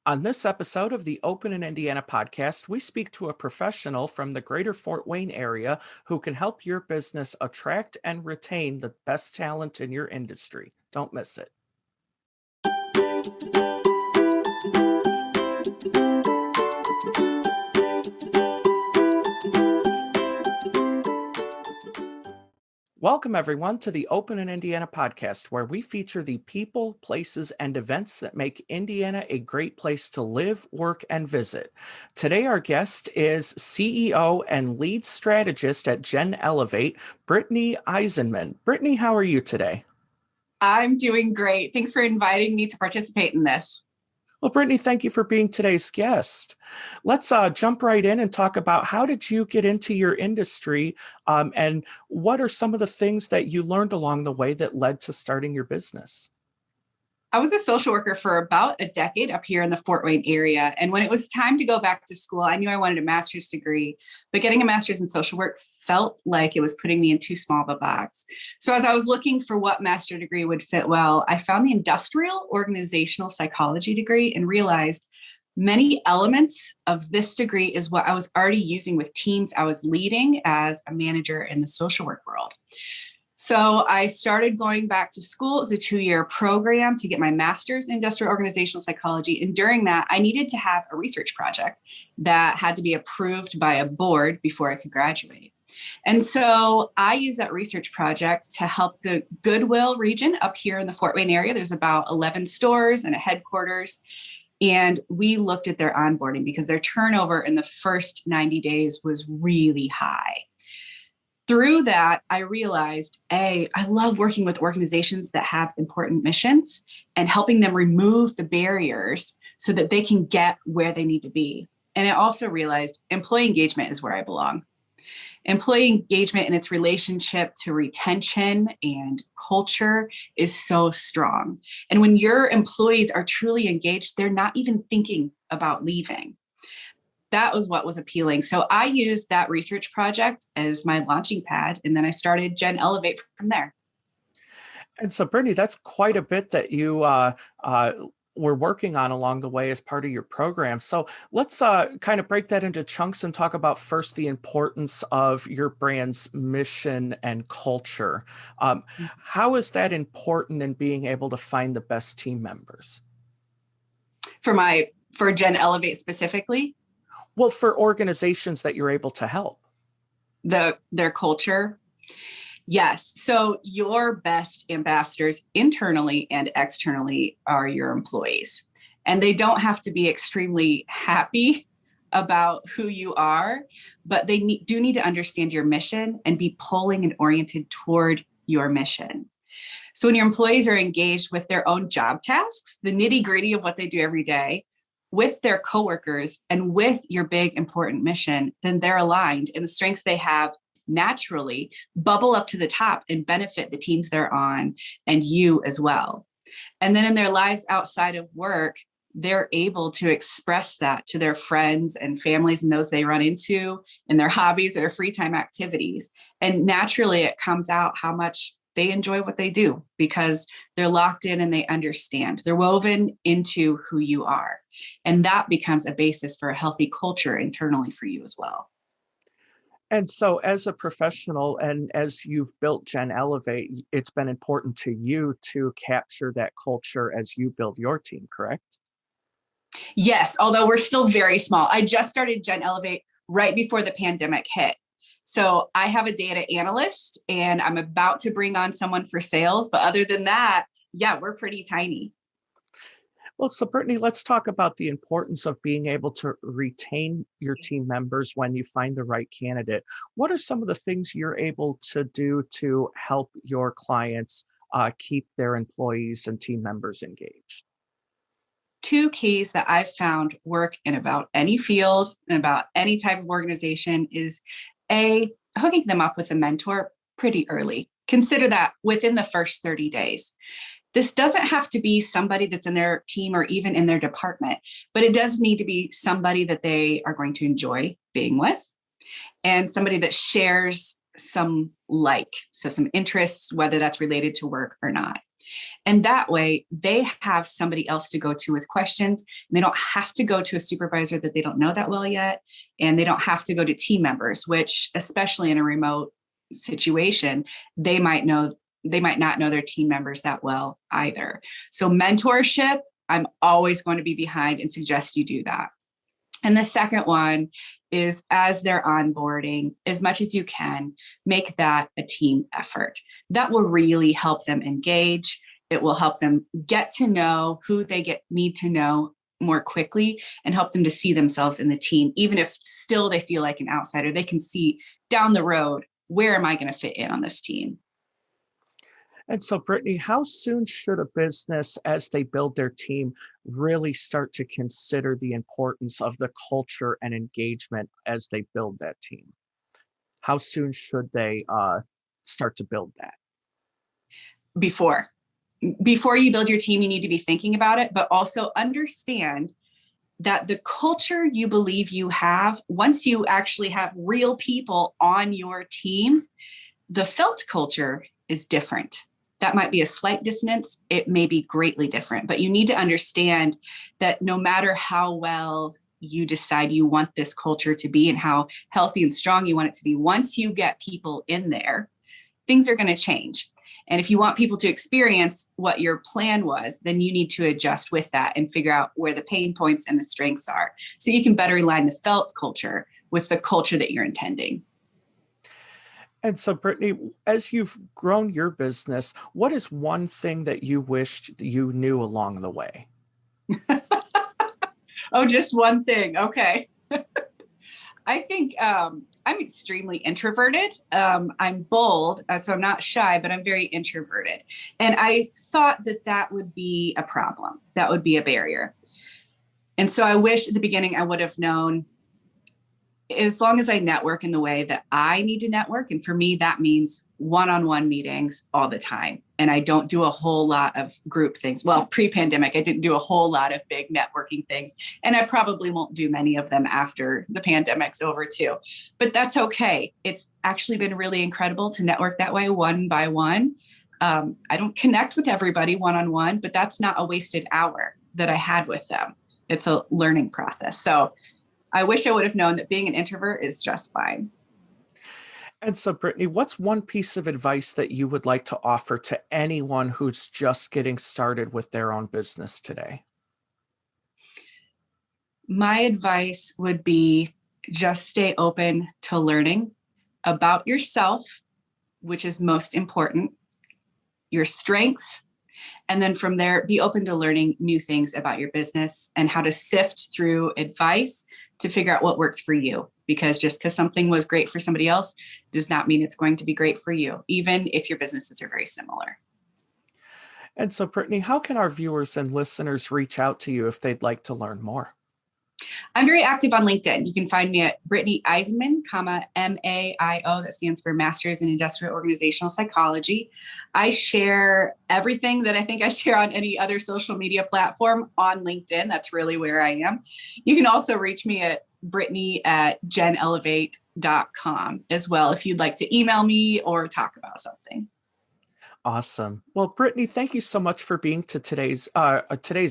On this episode of the Open in Indiana podcast, we speak to a professional from the greater Fort Wayne area who can help your business attract and retain the best talent in your industry. Don't miss it. Welcome, everyone, to the Open in Indiana podcast, where we feature the people, places, and events that make Indiana a great place to live, work, and visit. Today, our guest is CEO and Lead Strategist at GenElevate, Britni Eisenmann. Britni, how are you today? I'm doing great. Thanks for inviting me to participate in this. Well, Britni, thank you for being today's guest. Let's jump right in and talk about how did you get into your industry, and what are some of the things that you learned along the way that led to starting your business? I was a social worker for about a decade up here in the Fort Wayne area. And when it was time to go back to school, I knew I wanted a master's degree, but getting a master's in social work felt like it was putting me in too small of a box. So as I was looking for what master's degree would fit well, I found the industrial organizational psychology degree and realized many elements of this degree is what I was already using with teams I was leading as a manager in the social work world. So I started going back to school. It was a 2-year program to get my master's in industrial organizational psychology. And during that, I needed to have a research project that had to be approved by a board before I could graduate. And so I used that research project to help the Goodwill region up here in the Fort Wayne area. There's about 11 stores and a headquarters. And we looked at their onboarding because their turnover in the first 90 days was really high. Through that, I realized, I love working with organizations that have important missions and helping them remove the barriers so that they can get where they need to be. And I also realized employee engagement is where I belong. Employee engagement and its relationship to retention and culture is so strong. And when your employees are truly engaged, they're not even thinking about leaving. That was what was appealing. So I used that research project as my launching pad, and then I started GenElevate from there. And so, Brittany, that's quite a bit that you were working on along the way as part of your program. So let's kind of break that into chunks and talk about first the importance of your brand's mission and culture. How is that important in being able to find the best team members? For GenElevate specifically? Well, for organizations that you're able to help. Their culture. Yes. So your best ambassadors internally and externally are your employees. And they don't have to be extremely happy about who you are, but they do need to understand your mission and be pulling and oriented toward your mission. So when your employees are engaged with their own job tasks, the nitty-gritty of what they do every day, with their coworkers and with your big important mission, then they're aligned, and the strengths they have naturally bubble up to the top and benefit the teams they're on and you as well. And then in their lives outside of work, they're able to express that to their friends and families and those they run into in their hobbies or free time activities. And naturally it comes out how much they enjoy what they do because they're locked in and they understand. They're woven into who you are. And that becomes a basis for a healthy culture internally for you as well. And so as a professional and as you've built GenElevate, it's been important to you to capture that culture as you build your team, correct? Yes, although we're still very small. I just started GenElevate right before the pandemic hit. So I have a data analyst and I'm about to bring on someone for sales. But other than that, yeah, we're pretty tiny. Well, so Brittany, let's talk about the importance of being able to retain your team members when you find the right candidate. What are some of the things you're able to do to help your clients keep their employees and team members engaged? 2 keys that I've found work in about any field and about any type of organization is hooking them up with a mentor pretty early. Consider that within the first 30 days. This doesn't have to be somebody that's in their team or even in their department, but it does need to be somebody that they are going to enjoy being with and somebody that shares some so some interests, whether that's related to work or not. And that way they have somebody else to go to with questions. And they don't have to go to a supervisor that they don't know that well yet. And they don't have to go to team members, which, especially in a remote situation, they might not know their team members that well either. So mentorship, I'm always going to be behind and suggest you do that. And the second one is, as they're onboarding, as much as you can, make that a team effort. That will really help them engage. It will help them get to know who they need to know more quickly, and help them to see themselves in the team. Even if still they feel like an outsider, they can see down the road, where am I going to fit in on this team? And so, Britni, how soon should a business, as they build their team, really start to consider the importance of the culture and engagement as they build that team? How soon should they start to build that? Before you build your team, you need to be thinking about it, but also understand that the culture you believe you have, once you actually have real people on your team, the felt culture is different. That might be a slight dissonance. It may be greatly different, but you need to understand that no matter how well you decide you want this culture to be and how healthy and strong you want it to be, once you get people in there, things are going to change. And if you want people to experience what your plan was, then you need to adjust with that and figure out where the pain points and the strengths are, so you can better align the felt culture with the culture that you're intending. And so, Britni, as you've grown your business, what is one thing that you wished you knew along the way? Oh, just one thing. Okay. I think I'm extremely introverted. I'm bold, so I'm not shy, but I'm very introverted. And I thought that would be a problem. That would be a barrier. And so I wish at the beginning I would have known, as long as I network in the way that I need to network, and for me, that means one-on-one meetings all the time. And I don't do a whole lot of group things. Well, pre-pandemic, I didn't do a whole lot of big networking things. And I probably won't do many of them after the pandemic's over too. But that's okay. It's actually been really incredible to network that way, one by one. I don't connect with everybody one-on-one, but that's not a wasted hour that I had with them. It's a learning process. So I wish I would have known that being an introvert is just fine. And so, Britni, what's one piece of advice that you would like to offer to anyone who's just getting started with their own business today? My advice would be just stay open to learning about yourself, which is most important, your strengths, and then from there, be open to learning new things about your business and how to sift through advice to figure out what works for you. Because just because something was great for somebody else does not mean it's going to be great for you, even if your businesses are very similar. And so, Britni, how can our viewers and listeners reach out to you if they'd like to learn more? I'm very active on LinkedIn. You can find me at Britni Eisenmann, MAIO, that stands for Masters in Industrial Organizational Psychology. I share everything that I think I share on any other social media platform on LinkedIn. That's really where I am. You can also reach me at Britni@GenElevate.com as well, if you'd like to email me or talk about something. Awesome. Well, Britni, thank you so much for being today's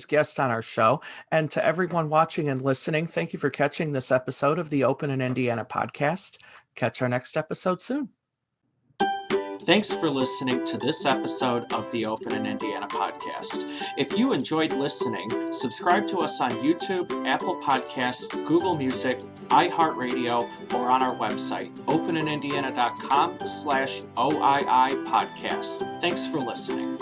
guest on our show. And to everyone watching and listening, thank you for catching this episode of the Open in Indiana podcast. Catch our next episode soon. Thanks for listening to this episode of the Open in Indiana podcast. If you enjoyed listening, subscribe to us on YouTube, Apple Podcasts, Google Music, iHeartRadio, or on our website, openindiana.com/OII podcast. Thanks for listening.